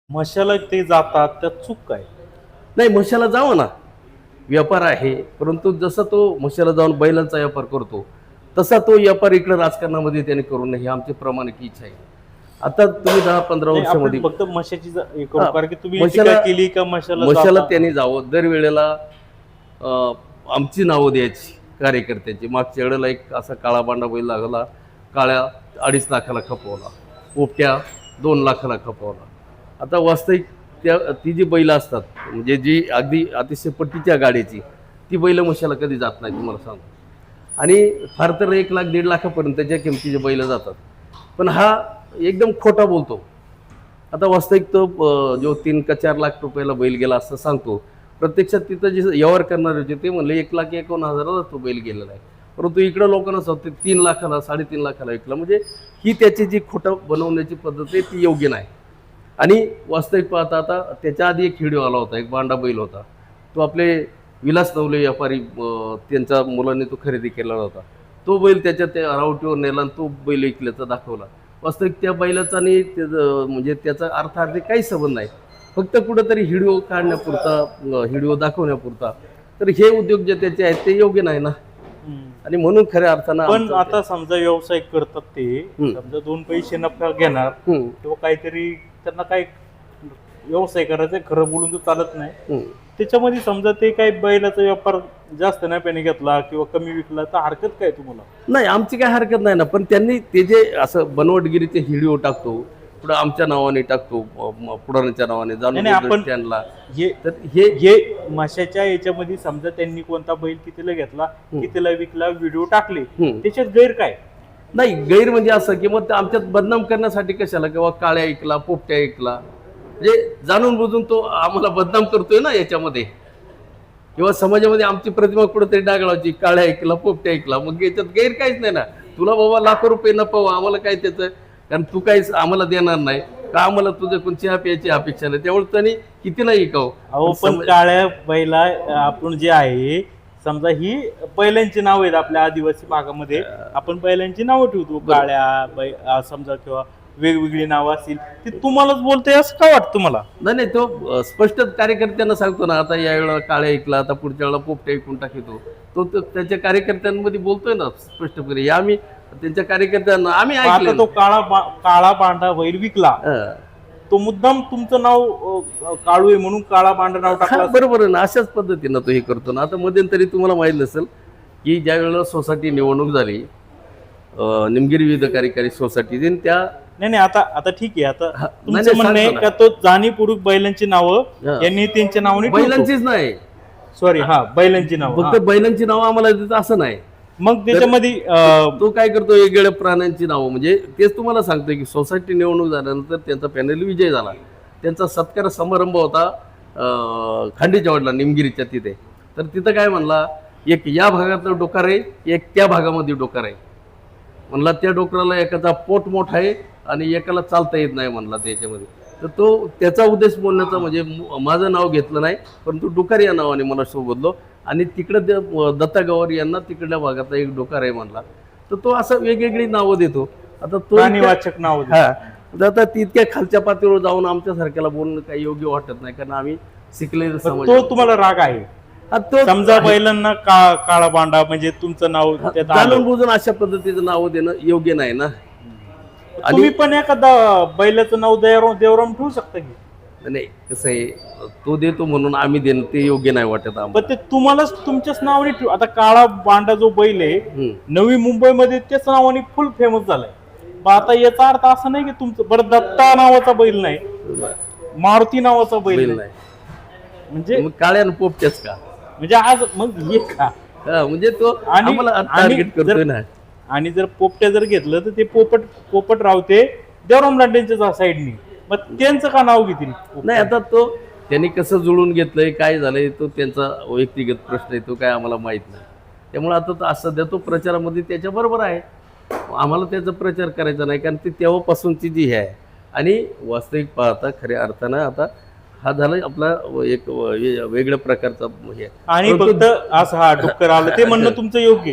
मशाला ते जातात त्यात चूक काय? नाही, म्हशाला जावं ना, व्यापार आहे. परंतु जसा तो म्हशाला जाऊन बैलांचा व्यापार करतो, तसा तो व्यापार इकडे राजकारणामध्ये त्याने करू नये, ही आमची प्रामाणिक इच्छा आहे. आता तुम्ही 10-15 नाही, आपण वर्षामध्ये फक्त मशाची हे करू, हा, कारण की तुम्ही मशाला- टीका केली का मशाला म्हशाला जाता? त्यांनी जावं. दरवेळेला आमची नावं द्यायची कार्यकर्त्यांची. मागच्या वेळेला एक असा काळा बांडा बैल लागला, काळ्या 2.5 लाखाला खपवला, पोपट्या 2 लाखाला खपवला. आता वास्तविक ती जी बैल असतात, म्हणजे जी अगदी अतिशय पट्टीच्या गाडीची, ती बैल म्हशाला कधी जात नाही तुम्हाला सांगतो. आणि फार तर 1 लाख 1.5 लाखापर्यंतच्या किमतीचे बैल जातात. पण हा एकदम खोटा बोलतो. आता वास्तविक तो जो 3 का 4 लाख रुपयाला बैल गेला असं सांगतो. प्रत्यक्षात तिथं जे व्यवहार करणारे होते ते म्हणले 1,51,000ला तो बैल गेलेला आहे. परंतु इकडं लोकांना सांगते 3 लाखाला 3.5 लाखाला विकला. म्हणजे ही त्याची जी खोटं बनवण्याची पद्धत आहे ती योग्य नाही. आणि वास्तविक पाहता आता त्याच्या आधी एक व्हिडिओ आला होता, एक बांडा बैल होता. तो आपले विलास नवले व्यापारी त्यांच्या मुलांनी तो खरेदी केला होता. तो बैल त्याच्या त्या रावटीवर नेला आणि तो बैल विकल्याचा दाखवला. वास्तविक त्या बैलाचा आणि म्हणजे त्याचा अर्थार्थी काही संबंध नाही. फक्त कुठंतरी व्हिडिओ काढण्यापुरता, व्हिडिओ दाखवण्यापुरता. तर हे उद्योग जे त्याचे आहेत ते योग्य नाही ना. आणि म्हणून खऱ्या अर्थानं पण आता समजा व्यवसाय करतात ते, समजा 2 पैसे नफा घेणार किंवा काहीतरी त्यांना काय व्यवसाय करायचा, खरं बोलून तर चालत नाही. त्याच्यामध्ये समजा ते काही बैलाचा व्यापार जास्त नफ्याने घेतला किंवा कमी विकला तर हरकत काय तुम्हाला? नाही, आमची काय हरकत नाही ना. पण त्यांनी ते जे असं बनवटगिरीचे व्हिडिओ टाकतो, पुढं आमच्या नावाने टाकतो, पुढाऱ्यांच्या नावाने जाणून आपण त्यांना तर हे माशाच्या याच्यामध्ये समजा त्यांनी कोणता बैल कितीला घेतला, कितीला विकला, व्हिडिओ टाकले, त्याच्यात गैर काय? नाही, गैर म्हणजे असं की मग आमच्यात बदनाम करण्यासाठी कशाला, किंवा काळ्या ऐकला, पोपट्या ऐकला, म्हणजे जाणून बुजून तो आम्हाला बदनाम करतोय ना याच्यामध्ये. किंवा समाजामध्ये आमची प्रतिमा कुठेतरी डागळावची, काळ्या ऐकला, पोपट्या ऐकला. मग याच्यात गैर काहीच नाही ना. तुला बाबा लाखो रुपये नफा, आम्हाला काय त्याचं, कारण तू काहीच आम्हाला देणार नाही का, आम्हाला तुझं कोणची प्यायची अपेक्षा नाही. त्यामुळे त्यांनी किती नाही ऐकावं. अहो, पण काळ्या बैला आपण जे आहे, समजा ही बैलांची नाव आहेत आपल्या आदिवासी भागामध्ये, आपण बैलांची नावं ठेवतो, काळ्या समजा किंवा वेगवेगळी नावं असतील, ती तुम्हालाच बोलते असं का वाटतं तुम्हाला? नाही, तो स्पष्ट कार्यकर्त्यांना सांगतो ना. आता या वेळेला काळ्या ऐकला, आता पुढच्या वेळेला पोपट्या ऐकून टाकतो. तो त्याच्या कार्यकर्त्यांमध्ये बोलतोय ना स्पष्टपणे. आम्ही त्यांच्या कार्यकर्त्यांना आम्ही ऐकलं. तो काळा पांढरा बैल विकला, तो मुद्दाम तुमचं नाव काळू आहे म्हणून काळा पांढरा नाव टाकला. बरोबर आहे ना. अशाच पद्धतीनं तो हे करतो ना. आता मध्यंतरी तुम्हाला माहित नसेल की ज्या वेळेला सोसायटी निवडणूक झाली, निमगिरी विविध कार्यकारी सोसायटी, त्या नाही आता ठीक आहे. आता तुमचं म्हणणं आहे का तो जाणीवपूर्वक बैलांची नावं यांनी त्यांच्या नावाने बैलांचीच नाही, सॉरी बैलांची नावं, फक्त बैलांची नावं आम्हाला देत असं नाही. मग त्याच्यामध्ये तो काय करतो, वेगवेगळ्या प्राण्यांची नावं. म्हणजे तेच तुम्हाला सांगतोय की सोसायटी निवडणूक झाल्यानंतर त्यांचा पॅनल विजय झाला. त्यांचा सत्कार समारंभ होता खांडीच्या वाडला निमगिरीच्या तिथे. तर तिथं काय म्हणला, एक या भागातलं डोकार आहे, एक त्या भागामध्ये डोकार आहे म्हणला. त्या डोकराला एकाचा पोट मोठा आहे आणि एकाला चालता येत नाही म्हणला त्याच्यामध्ये. तर तो त्याचा उद्देश बोलण्याचा म्हणजे माझं नाव घेतलं नाही, परंतु डोकार या नावाने मला शोधलो. आणि तिकडं दत्ता गवार यांना तिकडल्या भागातला एक डोकार आहे म्हणला. तर तो असं वेगवेगळी नावं देतो. आता तो प्राणीवाचक नाव. आता तितक्या खालच्या पातळीवर जाऊन आमच्या सारख्याला बोलणं काही योग्य वाटत नाही, कारण आम्ही शिकलेले समाज. तो तुम्हाला राग आहे? समजा बैलांना काळा पांढरा म्हणजे तुमचं नाव जाणून बुजून अशा पद्धतीचं नाव देणं योग्य नाही ना. तुम्ही पण एखादा बैलाचं नाव देवराम ठेवू शकता की? नाही, कसं आहे, तो देतो म्हणून आम्ही देणं ते योग्य नाही वाटत आम्हाला. पण ते तुम्हालाच तुमच्याच नावाने ठेवू. आता काळा बांडा जो बैल आहे नवी मुंबईमध्ये त्याच नावाने फुल फेमस झालाय. आता याचा अर्थ असा नाही की तुमचं, बरं दत्ता नावाचा बैल नाही, मारुती नावाचा बैल नाही, म्हणजे काळ्या आणि पोपट्याच का, म्हणजे आज मग हे का, म्हणजे तो आम्हाला टार्गेट करतोय ना. आणि जर पोपट्या जर घेतलं तर ते पोपट रावते देवराम लांडेंच्या साईडनी, मग त्यांचं का नाव घेतील? नाही, आता तो त्यांनी कसं जुळून घेतलंय, काय झालंय, तो त्यांचा व्यक्तिगत प्रश्न आहे, तो काय आम्हाला माहित नाही. त्यामुळे आता सध्या तो प्रचारामध्ये त्याच्या बरोबर आहे. आम्हाला त्याचा प्रचार करायचा नाही, कारण ती तेव्हापासूनची जी हे आहे. आणि वास्तविक पाहता खऱ्या अर्थानं आता हा झाला आपला एक वेगळ्या प्रकारचा हे. आणि फक्त असं डुक्कर आलं ते म्हणणं तुमचं योग्य आहे.